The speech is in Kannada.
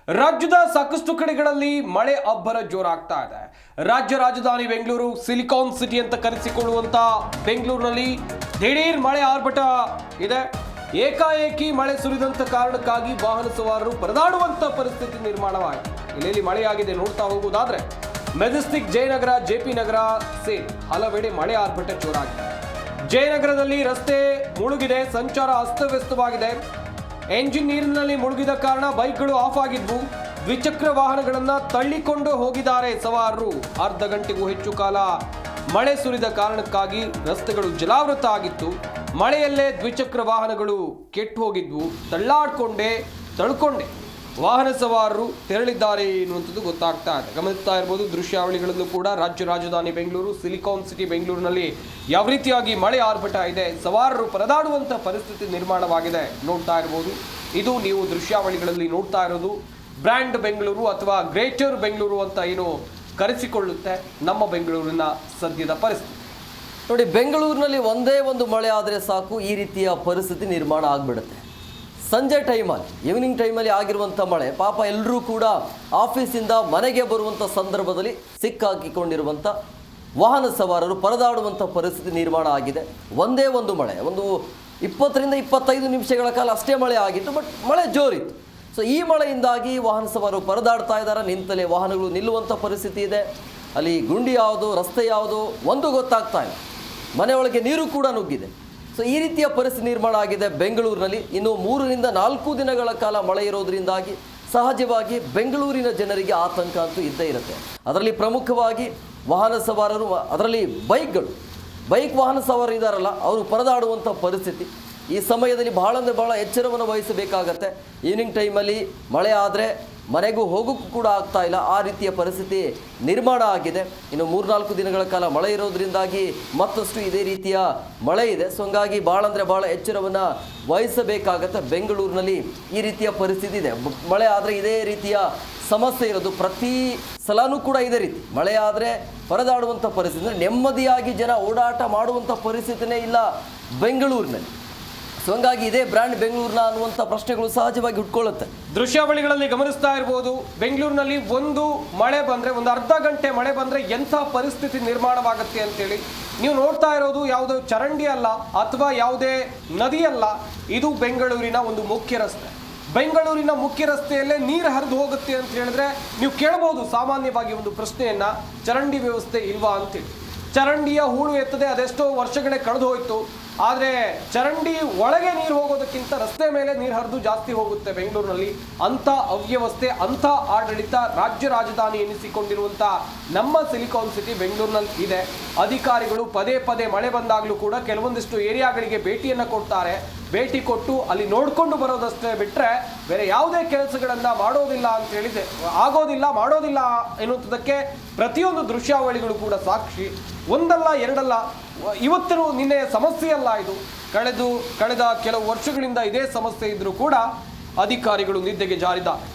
ರಾಜ್ಯದ ಸಾಕಷ್ಟು ಕಡೆಗಳಲ್ಲಿ ಮಳೆ ಅಬ್ಬರ ಜೋರಾಗ್ತಾ ಇದೆ. ರಾಜ್ಯ ರಾಜಧಾನಿ ಬೆಂಗಳೂರು ಸಿಲಿಕಾನ್ ಸಿಟಿ ಅಂತ ಕರೆಸಿಕೊಳ್ಳುವಂತ ಬೆಂಗಳೂರಿನಲ್ಲಿ ದಿಢೀರ್ ಮಳೆ ಆರ್ಭಟ ಇದೆ. ಏಕಾಏಕಿ ಮಳೆ ಸುರಿದಂತ ಕಾರಣಕ್ಕಾಗಿ ವಾಹನ ಸವಾರರು ಪರದಾಡುವಂತ ಪರಿಸ್ಥಿತಿ ನಿರ್ಮಾಣವಾಗಿದೆ. ಇಲ್ಲಿ ಮಳೆಯಾಗಿದೆ ನೋಡ್ತಾ ಹೋಗುವುದಾದ್ರೆ ಮೆಜೆಸ್ಟಿಕ್, ಜಯನಗರ, ಜೆಪಿ ನಗರ ಸೇರಿ ಹಲವೆಡೆ ಮಳೆ ಆರ್ಭಟ ಜೋರಾಗಿದೆ. ಜಯನಗರದಲ್ಲಿ ರಸ್ತೆ ಮುಳುಗಿದೆ, ಸಂಚಾರ ಅಸ್ತವ್ಯಸ್ತವಾಗಿದೆ. ಎಂಜಿನ್ ನೀರಿನಲ್ಲಿ ಮುಳುಗಿದ ಕಾರಣ ಬೈಕ್ಗಳು ಆಫ್ ಆಗಿದ್ವು. ದ್ವಿಚಕ್ರ ವಾಹನಗಳನ್ನ ತಳ್ಳಿಕೊಂಡು ಹೋಗಿದ್ದಾರೆ ಸವಾರರು. ಅರ್ಧ ಗಂಟೆಗೂ ಹೆಚ್ಚು ಕಾಲ ಮಳೆ ಸುರಿದ ಕಾರಣಕ್ಕಾಗಿ ರಸ್ತೆಗಳು ಜಲಾವೃತ ಆಗಿತ್ತು. ಮಳೆಯಲ್ಲೇ ದ್ವಿಚಕ್ರ ವಾಹನಗಳು ಕೆಟ್ಟು ಹೋಗಿದ್ವು. ತಳ್ಕೊಂಡೆ ವಾಹನ ಸವಾರರು ತೆರಳಿದ್ದಾರೆ ಎನ್ನುವಂಥದ್ದು ಗೊತ್ತಾಗ್ತಾ ಇದೆ. ಗಮನಿಸ್ತಾ ಇರಬಹುದು ದೃಶ್ಯಾವಳಿಗಳಲ್ಲೂ ಕೂಡ ರಾಜ್ಯ ರಾಜಧಾನಿ ಬೆಂಗಳೂರು ಸಿಲಿಕಾನ್ ಸಿಟಿ ಬೆಂಗಳೂರಿನಲ್ಲಿ ಯಾವ ರೀತಿಯಾಗಿ ಮಳೆ ಆರ್ಭಟ ಇದೆ, ಸವಾರರು ಪರದಾಡುವಂಥ ಪರಿಸ್ಥಿತಿ ನಿರ್ಮಾಣವಾಗಿದೆ ನೋಡ್ತಾ ಇರಬಹುದು. ಇದು ನೀವು ದೃಶ್ಯಾವಳಿಗಳಲ್ಲಿ ನೋಡ್ತಾ ಇರೋದು ಬ್ರ್ಯಾಂಡ್ ಬೆಂಗಳೂರು ಅಥವಾ ಗ್ರೇಟರ್ ಬೆಂಗಳೂರು ಅಂತ ಏನು ಕರೆಸಿಕೊಳ್ಳುತ್ತೆ ನಮ್ಮ ಬೆಂಗಳೂರಿನ ಸದ್ಯದ ಪರಿಸ್ಥಿತಿ. ನೋಡಿ, ಬೆಂಗಳೂರಿನಲ್ಲಿ ಒಂದೇ ಒಂದು ಮಳೆ ಆದರೆ ಸಾಕು ಈ ರೀತಿಯ ಪರಿಸ್ಥಿತಿ ನಿರ್ಮಾಣ ಆಗಿಬಿಡುತ್ತೆ. ಸಂಜೆ ಟೈಮಲ್ಲಿ, ಈವ್ನಿಂಗ್ ಟೈಮಲ್ಲಿ ಆಗಿರುವಂಥ ಮಳೆ ಪಾಪ ಎಲ್ಲರೂ ಕೂಡ ಆಫೀಸಿಂದ ಮನೆಗೆ ಬರುವಂಥ ಸಂದರ್ಭದಲ್ಲಿ ಸಿಕ್ಕಾಕಿಕೊಂಡಿರುವಂಥ ವಾಹನ ಸವಾರರು ಪರದಾಡುವಂಥ ಪರಿಸ್ಥಿತಿ ನಿರ್ಮಾಣ ಆಗಿದೆ. ಒಂದೇ ಒಂದು ಮಳೆ, ಒಂದು 20 ರಿಂದ 25 ನಿಮಿಷಗಳ ಕಾಲ ಅಷ್ಟೇ ಮಳೆ ಆಗಿತ್ತು, ಬಟ್ ಮಳೆ ಜೋರಿತ್ತು. ಸೊ ಈ ಮಳೆಯಿಂದಾಗಿ ವಾಹನ ಸವಾರರು ಪರದಾಡ್ತಾ ಇದ್ದಾರೆ. ನಿಂತಲೇ ವಾಹನಗಳು ನಿಲ್ಲುವಂಥ ಪರಿಸ್ಥಿತಿ ಇದೆ. ಅಲ್ಲಿ ಗುಂಡಿ ಯಾವುದು, ರಸ್ತೆ ಯಾವುದು ಒಂದು ಗೊತ್ತಾಗ್ತಾ ಇಲ್ಲ. ಮನೆಯೊಳಗೆ ನೀರು ಕೂಡ ನುಗ್ಗಿದೆ. ಸೊ ಈ ರೀತಿಯ ಪರಿಸ್ಥಿತಿ ನಿರ್ಮಾಣ ಆಗಿದೆ ಬೆಂಗಳೂರಿನಲ್ಲಿ. ಇನ್ನು 3 ರಿಂದ 4 ದಿನಗಳ ಕಾಲ ಮಳೆ ಇರೋದರಿಂದಾಗಿ ಸಹಜವಾಗಿ ಬೆಂಗಳೂರಿನ ಜನರಿಗೆ ಆತಂಕ ಅಂತೂ ಇದ್ದೇ ಇರುತ್ತೆ. ಅದರಲ್ಲಿ ಪ್ರಮುಖವಾಗಿ ವಾಹನ ಸವಾರರು, ಅದರಲ್ಲಿ ಬೈಕ್ ವಾಹನ ಸವಾರರು ಇದ್ದಾರಲ್ಲ, ಅವರು ಪರದಾಡುವಂಥ ಪರಿಸ್ಥಿತಿ. ಈ ಸಮಯದಲ್ಲಿ ಬಹಳ ಎಚ್ಚರವನ್ನು ವಹಿಸಬೇಕಾಗತ್ತೆ. ಈವ್ನಿಂಗ್ ಟೈಮಲ್ಲಿ ಮಳೆ ಆದರೆ ಮನೆಗೂ ಹೋಗೋಕ್ಕೂ ಕೂಡ ಆಗ್ತಾ ಇಲ್ಲ, ಆ ರೀತಿಯ ಪರಿಸ್ಥಿತಿ ನಿರ್ಮಾಣ ಆಗಿದೆ. ಇನ್ನು 3-4 ದಿನಗಳ ಕಾಲ ಮಳೆ ಇರೋದ್ರಿಂದಾಗಿ ಮತ್ತಷ್ಟು ಇದೇ ರೀತಿಯ ಮಳೆ ಇದೆ. ಸೊ ಹಂಗಾಗಿ ಭಾಳ ಎಚ್ಚರವನ್ನು ವಹಿಸಬೇಕಾಗತ್ತೆ. ಬೆಂಗಳೂರಿನಲ್ಲಿ ಈ ರೀತಿಯ ಪರಿಸ್ಥಿತಿ ಇದೆ. ಮಳೆ ಆದರೆ ಇದೇ ರೀತಿಯ ಸಮಸ್ಯೆ ಇರೋದು. ಪ್ರತಿ ಸಲನೂ ಕೂಡ ಇದೇ ರೀತಿ ಮಳೆ ಆದರೆ ಪರದಾಡುವಂಥ ಪರಿಸ್ಥಿತಿ, ಅಂದರೆ ನೆಮ್ಮದಿಯಾಗಿ ಜನ ಓಡಾಟ ಮಾಡುವಂಥ ಪರಿಸ್ಥಿತಿನೇ ಇಲ್ಲ ಬೆಂಗಳೂರಿನಲ್ಲಿ. ಸೊ ಹಂಗಾಗಿ ಇದೇ ಬ್ರ್ಯಾಂಡ್ ಬೆಂಗಳೂರಿನ ಅನ್ನುವಂಥ ಪ್ರಶ್ನೆಗಳು ಸಹಜವಾಗಿ ಹುಟ್ಕೊಳ್ಳುತ್ತೆ. ದೃಶ್ಯಾವಳಿಗಳಲ್ಲಿ ಗಮನಿಸ್ತಾ ಇರಬಹುದು, ಬೆಂಗಳೂರಿನಲ್ಲಿ ಒಂದು ಮಳೆ ಬಂದರೆ, ಒಂದು ಅರ್ಧ ಗಂಟೆ ಮಳೆ ಬಂದರೆ ಎಂಥ ಪರಿಸ್ಥಿತಿ ನಿರ್ಮಾಣವಾಗುತ್ತೆ ಅಂತೇಳಿ. ನೀವು ನೋಡ್ತಾ ಇರೋದು ಯಾವುದೋ ಚರಂಡಿ ಅಲ್ಲ ಅಥವಾ ಯಾವುದೇ ನದಿ ಅಲ್ಲ, ಇದು ಬೆಂಗಳೂರಿನ ಒಂದು ಮುಖ್ಯ ರಸ್ತೆ. ಬೆಂಗಳೂರಿನ ಮುಖ್ಯ ರಸ್ತೆಯಲ್ಲೇ ನೀರು ಹರಿದು ಹೋಗುತ್ತೆ ಅಂತ ಹೇಳಿದ್ರೆ ನೀವು ಕೇಳಬಹುದು ಸಾಮಾನ್ಯವಾಗಿ ಒಂದು ಪ್ರಶ್ನೆಯನ್ನ, ಚರಂಡಿ ವ್ಯವಸ್ಥೆ ಇಲ್ವಾ ಅಂತೇಳಿ. ಚರಂಡಿಯ ಹೂಳು ಎತ್ತದೆ ಅದೆಷ್ಟೋ ವರ್ಷಗಳೇ ಕಳೆದು ಹೋಯಿತು. ಆದರೆ ಚರಂಡಿ ಒಳಗೆ ನೀರು ಹೋಗೋದಕ್ಕಿಂತ ರಸ್ತೆ ಮೇಲೆ ನೀರು ಹರಿದು ಜಾಸ್ತಿ ಹೋಗುತ್ತೆ ಬೆಂಗಳೂರಿನಲ್ಲಿ. ಅಂಥ ಅವ್ಯವಸ್ಥೆ, ಅಂಥ ಆಡಳಿತ ರಾಜ್ಯ ರಾಜಧಾನಿ ಎನಿಸಿಕೊಂಡಿರುವಂಥ ನಮ್ಮ ಸಿಲಿಕಾನ್ ಸಿಟಿ ಬೆಂಗಳೂರಿನಲ್ಲಿ ಇದೆ. ಅಧಿಕಾರಿಗಳು ಪದೇ ಮಳೆ ಬಂದಾಗಲೂ ಕೂಡ ಕೆಲವೊಂದಿಷ್ಟು ಏರಿಯಾಗಳಿಗೆ ಭೇಟಿಯನ್ನು ಕೊಡ್ತಾರೆ. ಭೇಟಿ ಕೊಟ್ಟು ಅಲ್ಲಿ ನೋಡಿಕೊಂಡು ಬರೋದಷ್ಟೇ ಬಿಟ್ಟರೆ ಬೇರೆ ಯಾವುದೇ ಕೆಲಸಗಳನ್ನು ಮಾಡೋದಿಲ್ಲ ಅಂತ ಹೇಳಿದೆ, ಮಾಡೋದಿಲ್ಲ ಎನ್ನುವುದಕ್ಕೆ ಪ್ರತಿಯೊಂದು ದೃಶ್ಯಾವಳಿಗಳು ಕೂಡ ಸಾಕ್ಷಿ. ಒಂದಲ್ಲ ಎರಡಲ್ಲ, ಇವತ್ತಿನ ನಿನ್ನೆ ಸಮಸ್ಯೆ ಅಲ್ಲ ಇದು. ಕಳೆದ ಕೆಲವು ವರ್ಷಗಳಿಂದ ಇದೇ ಸಮಸ್ಯೆ ಇದ್ರೂ ಕೂಡ ಅಧಿಕಾರಿಗಳು ನಿದ್ದೆಗೆ ಜಾರಿದ್ದಾರೆ.